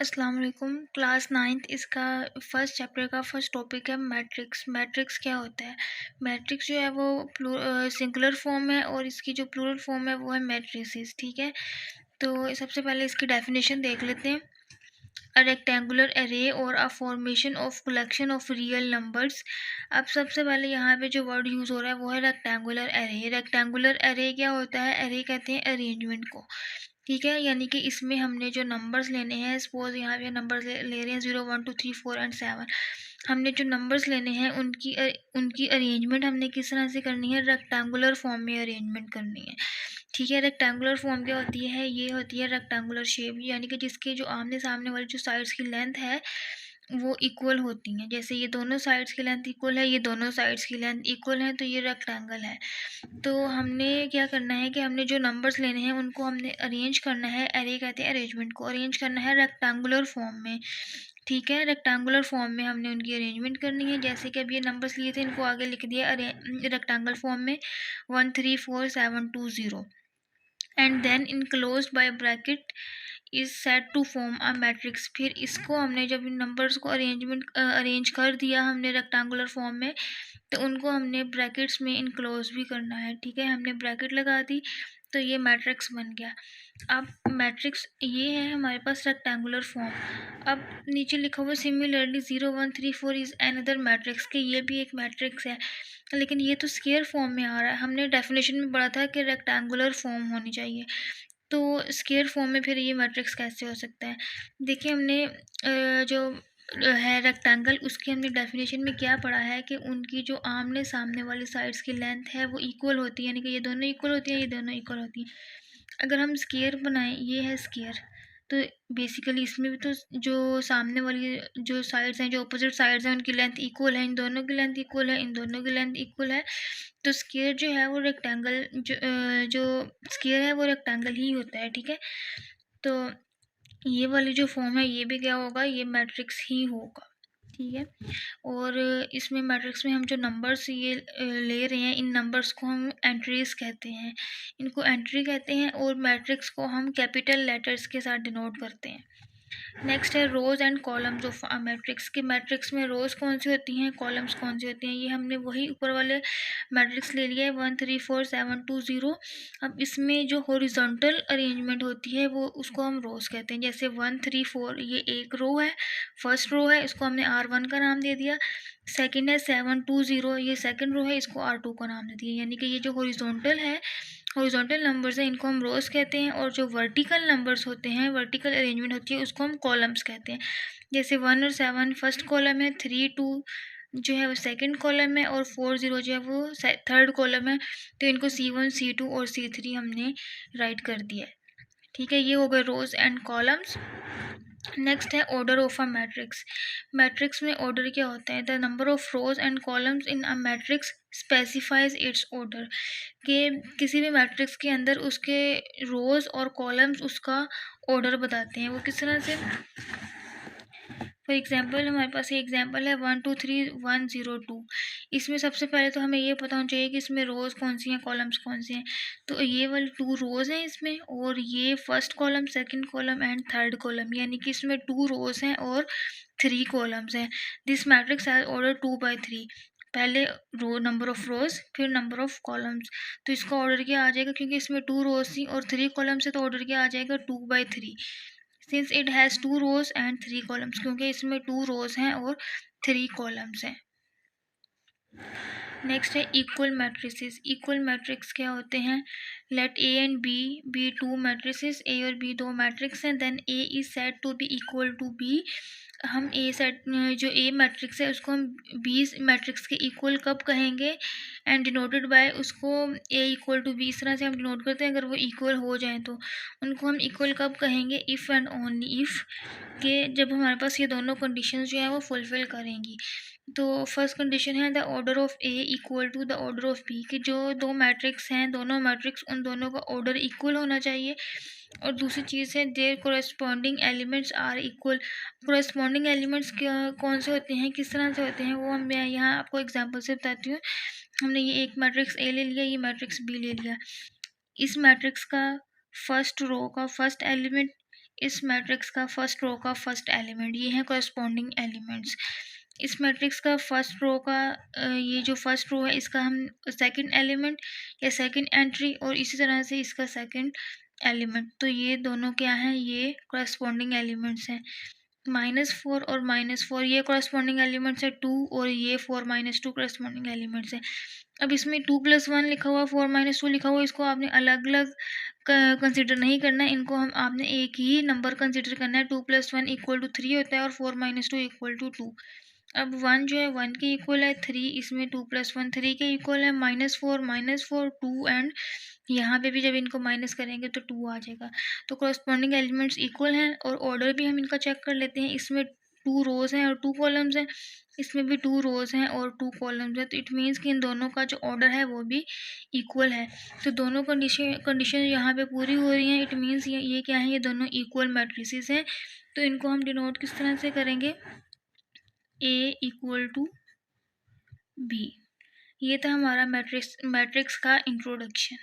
अस्सलाम वालेकुम। Class 9th इसका फर्स्ट चैप्टर का फर्स्ट टॉपिक है मैट्रिक्स। मैट्रिक्स क्या होता है? मैट्रिक्स जो है वो सिंगुलर फॉर्म है और इसकी जो प्लूरल फॉर्म है वो है मैट्रिसेस। ठीक है, तो सबसे पहले इसकी डेफिनेशन देख लेते हैं। अ रेक्टेंगुलर एरे और a formation of collection of real numbers. अब सबसे पहले यहाँ पे जो वर्ड यूज़ हो रहा है वो है रेक्टेंगुलर एरे। रेक्टेंगुलर एरे क्या होता है? एरे कहते हैं अरेंजमेंट को। ठीक है, यानी कि इसमें हमने जो नंबर्स लेने हैं, सपोज यहाँ पे नंबर्स ले रहे हैं 0 1 2 3 4 एंड 7। हमने जो नंबर्स लेने हैं उनकी अरेंजमेंट हमने किस तरह से करनी है? रेक्टेंगुलर फॉर्म में अरेंजमेंट करनी है। ठीक है, रेक्टेंगुलर फॉर्म क्या होती है? ये होती है रेक्टेंगुलर शेप, यानी कि जिसके जो आमने सामने वाली जो साइड्स की लेंथ है वो इक्वल होती हैं। जैसे ये दोनों साइड्स की लेंथ इक्वल है, ये दोनों साइड्स की लेंथ इक्वल है, तो ये रेक्टेंगल है। तो हमने क्या करना है कि हमने जो नंबर्स लेने हैं उनको हमने अरेंज करना है। एरे कहते हैं अरेंजमेंट को, अरेंज करना है रेक्टेंगुलर फॉर्म में। ठीक है, रेक्टेंगुलर फॉर्म में हमने उनकी अरेंजमेंट करनी है। जैसे कि अब ये नंबर्स लिए थे, इनको आगे लिख दिया रेक्टेंगल फॉर्म में 1 3 4 7 2 0 and then enclosed by bracket is set to form a matrix. फिर इसको हमने जब इन नंबर्स को अरेंज कर दिया हमने रेक्टेंगुलर फॉर्म में, तो उनको हमने ब्रैकेट्स में इनक्लोज भी करना है। ठीक है, हमने ब्रैकेट लगा दी तो ये मैट्रिक्स बन गया। अब मैट्रिक्स ये है हमारे पास रेक्टेंगुलर फॉर्म। अब नीचे लिखा हुआ सिमिलरली 0 1 3 4 इज अनदर मैट्रिक्स, कि ये भी एक मैट्रिक्स है, लेकिन ये तो स्क्वायर फॉर्म में आ रहा है। हमने डेफिनेशन में पढ़ा था कि रेक्टेंगुलर फॉर्म होनी चाहिए, तो स्क्वायर फॉर्म में फिर ये मैट्रिक्स कैसे हो सकता है? देखिए, हमने जो है रेक्टेंगल, उसकी हमने डेफिनेशन में क्या पढ़ा है कि उनकी जो आमने सामने वाली साइड्स की लेंथ है वो इक्वल होती है, यानी कि ये दोनों इक्वल होती हैं, ये दोनों इक्वल होती हैं। अगर हम स्क्वायर बनाएं, ये है स्क्वायर, तो बेसिकली इसमें भी तो जो सामने वाली जो साइड्स हैं, जो अपोजिट साइड्स हैं, उनकी लेंथ इक्वल है, इन दोनों की लेंथ इक्वल है, इन दोनों की लेंथ इक्वल है। तो स्क्वायर जो है वो रेक्टेंगल जो स्क्वायर है वो रेक्टेंगल ही होता है। ठीक है, तो ये वाली जो फॉर्म है ये भी क्या होगा? ये मैट्रिक्स ही होगा। ठीक है, और इसमें मैट्रिक्स में हम जो नंबर्स ये ले रहे हैं, इन नंबर्स को हम एंट्रीज कहते हैं, इनको एंट्री कहते हैं, और मैट्रिक्स को हम कैपिटल लेटर्स के साथ डिनोट करते हैं। नेक्स्ट है rows and columns of a matrix. के मैट्रिक्स में रोज कौन सी होती हैं, कॉलम्स कौन सी होती हैं? ये हमने वही ऊपर वाले मैट्रिक्स ले लिया है 1 3 4 7 2 0। अब इसमें जो हॉरिजॉन्टल अरेंजमेंट होती है वो उसको हम रोज कहते हैं। जैसे 1 3 4 ये एक रो है, फर्स्ट रो है, इसको हमने R1 का नाम दे दिया। सेकंड है 7 2 0, ये सेकंड रो है, इसको R2 का नाम दे दिया। यानी कि ये जो हॉरिजॉन्टल नंबर्स हैं इनको हम रोज कहते हैं, और जो वर्टिकल नंबर्स होते हैं, वर्टिकल अरेंजमेंट होती है, उसको हम कॉलम्स कहते हैं। जैसे 1 और 7 फर्स्ट कॉलम है, 3 2 जो है वो सेकंड कॉलम है, और 4 0 जो है वो थर्ड कॉलम है। तो इनको C1 C2 और C3 हमने राइट कर दिया है। ठीक है, ये हो गए रोज एंड कॉलम्स। नेक्स्ट है order of a matrix. Matrix में ऑर्डर क्या होता है? The number of rose and columns in a matrix specifies it's order. के किसी भी मैट्रिक्स के अंदर उसके रोज और कॉलम्स उसका ऑर्डर बताते हैं। वो किस तरह से? फॉर एग्जाम्पल हमारे पास ये एग्जाम्पल है 1 2 3 1 0 2। इसमें सबसे पहले तो हमें ये पता होना चाहिए कि इसमें रोज़ कौन सी हैं, कॉलम्स कौन से हैं। तो ये वाली 2 रोज़ हैं इसमें, और ये first column, second column and third column, यानी कि इसमें 2 रोज़ हैं और 3 कॉलम्स हैं। This matrix has order 2 by 3। पहले रो नंबर ऑफ रोज, फिर नंबर ऑफ कॉलम्स। तो इसका ऑर्डर क्या आ जाएगा? क्योंकि इसमें 2 रोज थी और 3 कॉलम्स है, तो ऑर्डर क्या आ जाएगा? 2 by 3। Since it has 2 rows and 3 columns, क्योंकि इसमें 2 रोज हैं और 3 कॉलम्स हैं। नेक्स्ट है इक्वल मैट्रिसेस। इक्वल मैट्रिक्स क्या होते हैं? Let A and B be two matrices. ए और बी दो मैट्रिक्स हैं, then A is said to be equal to B. हम ए सेट जो ए मैट्रिक्स है उसको हम बी मैट्रिक्स के इक्वल कब कहेंगे? एंड डिनोटेड बाय उसको ए इक्वल टू बी, इस तरह से हम डिनोट करते हैं। अगर वो इक्वल हो जाए तो उनको हम इक्वल कब कहेंगे? इफ़ एंड ओनली इफ़, के जब हमारे पास ये दोनों कंडीशंस जो है वो फुलफिल करेंगी। तो फर्स्ट कंडीशन है the order of A equal to the order of B, कि जो दो मैट्रिक्स हैं, दोनों मैट्रिक्स, उन दोनों का ऑर्डर इक्वल होना चाहिए। और दूसरी चीज़ है there corresponding elements are equal. Corresponding elements कौन से होते हैं, किस तरह से होते हैं, वो मैं यहाँ आपको एग्जांपल से बताती हूँ। हमने ये एक मैट्रिक्स ए ले लिया, ये मैट्रिक्स बी ले लिया। इस मैट्रिक्स का फर्स्ट रो का फर्स्ट एलिमेंट इस मैट्रिक्स का फर्स्ट रो का फर्स्ट एलिमेंट, ये है कॉरस्पॉन्डिंग एलिमेंट्स। इस मैट्रिक्स का फर्स्ट रो का ये जो फर्स्ट रो है इसका हम सेकंड एलिमेंट या सेकंड एंट्री, और इसी तरह से इसका सेकंड एलिमेंट, तो ये दोनों क्या हैं, ये कॉरस्पॉन्डिंग एलिमेंट्स हैं। -4 और -4 ये कॉरस्पॉन्डिंग एलिमेंट्स है 2, और ये 4 -2 कॉरस्पॉन्डिंग एलिमेंट्स है। अब इसमें 2 + 1 लिखा हुआ, 4 -2 लिखा हुआ, इसको आपने अलग अलग कंसिडर नहीं करना है, इनको हम आपने एक ही नंबर कंसिडर करना है। 2 + 1 = 3 होता है और 4 -2 = 2। अब 1 जो है 1 के इक्वल है, 3 इसमें 2 + 1 3 के इक्वल है, -4 2, एंड यहाँ पे भी जब इनको माइनस करेंगे तो 2 आ जाएगा। तो कॉरस्पॉन्डिंग एलिमेंट्स इक्वल हैं, और ऑर्डर भी हम इनका चेक कर लेते हैं। इसमें 2 रोज़ हैं और 2 कॉलम्स हैं, इसमें भी 2 रोज़ हैं और 2 कॉलम्स हैं, तो इट मीन्स कि इन दोनों का जो ऑर्डर है वो भी इक्वल है। तो दोनों कंडीशन यहाँ पे पूरी हो रही हैं, इट मीन्स ये क्या है, ये दोनों इक्वल मैट्रिसेस हैं। तो इनको हम डिनोट किस तरह से करेंगे, A = B। ये था हमारा मैट्रिक्स का इंट्रोडक्शन।